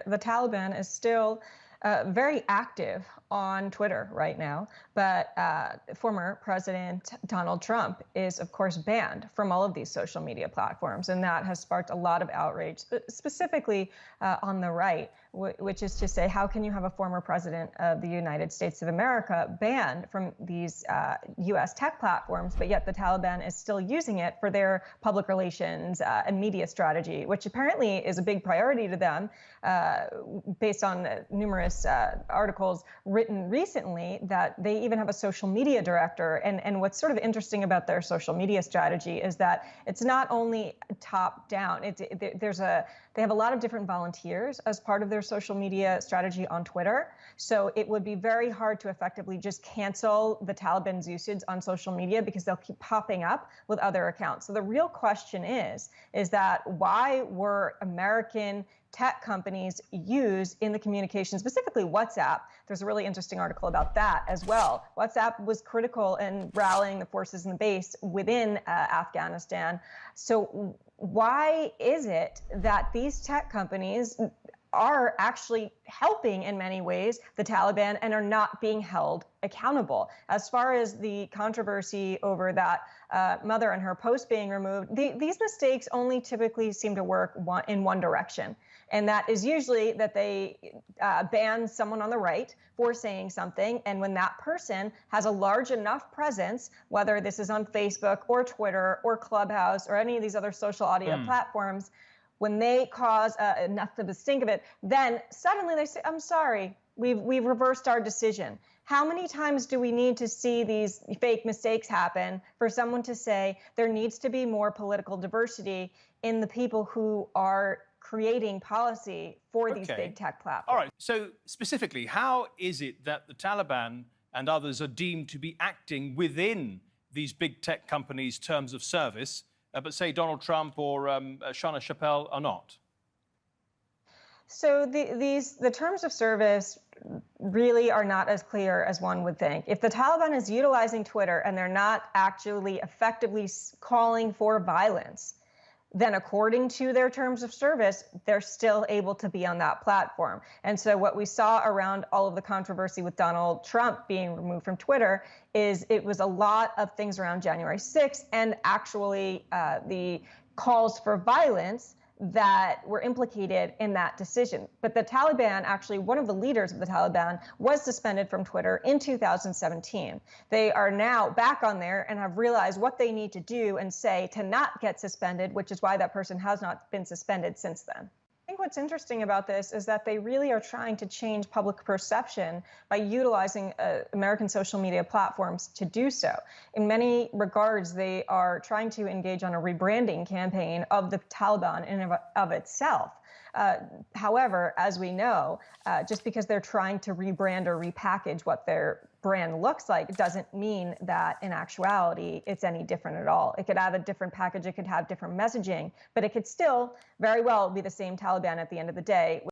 the Taliban is still very active on Twitter right now, but former President Donald Trump is, of course, banned from all of these social media platforms, and that has sparked a lot of outrage, specifically on the right, which is to say, how can you have a former president of the United States of America banned from these U.S. tech platforms, but yet the Taliban is still using it for their public relations and media strategy, which apparently is a big priority to them, based on numerous articles written recently, that they even have a social media director. And what's sort of interesting about their social media strategy is that it's not only top down. They have a lot of different volunteers as part of their social media strategy on Twitter. So it would be very hard to effectively just cancel the Taliban's usage on social media because they'll keep popping up with other accounts. So the real question is that why were American tech companies used in the communication, specifically WhatsApp? There's a really interesting article about that as well. WhatsApp was critical in rallying the forces in the base within Afghanistan. So why is it that these tech companies are actually helping in many ways the Taliban and are not being held accountable? As far as the controversy over that mother and her post being removed, these mistakes only typically seem to work in one direction. And that is usually that they ban someone on the right for saying something. And when that person has a large enough presence, whether this is on Facebook or Twitter or Clubhouse or any of these other social audio platforms, when they cause enough of a stink of it, then suddenly they say, I'm sorry, we've reversed our decision. How many times do we need to see these fake mistakes happen for someone to say there needs to be more political diversity in the people who are creating policy for these big tech platforms? All right, so specifically, how is it that the Taliban and others are deemed to be acting within these big tech companies' terms of service, but say Donald Trump or Shana Chappelle are not? So the terms of service really are not as clear as one would think. If the Taliban is utilizing Twitter and they're not actually effectively calling for violence, then according to their terms of service, they're still able to be on that platform. And so what we saw around all of the controversy with Donald Trump being removed from Twitter is it was a lot of things around January 6th and actually the calls for violence that were implicated in that decision. But the Taliban, actually, one of the leaders of the Taliban was suspended from Twitter in 2017. They are now back on there and have realized what they need to do and say to not get suspended, which is why that person has not been suspended since then. I think what's interesting about this is that they really are trying to change public perception by utilizing American social media platforms to do so. In many regards, they are trying to engage on a rebranding campaign of the Taliban in and of itself. However, as we know, just because they're trying to rebrand or repackage what their brand looks like doesn't mean that in actuality it's any different at all. It could have a different package, it could have different messaging, but it could still very well be the same Taliban at the end of the day.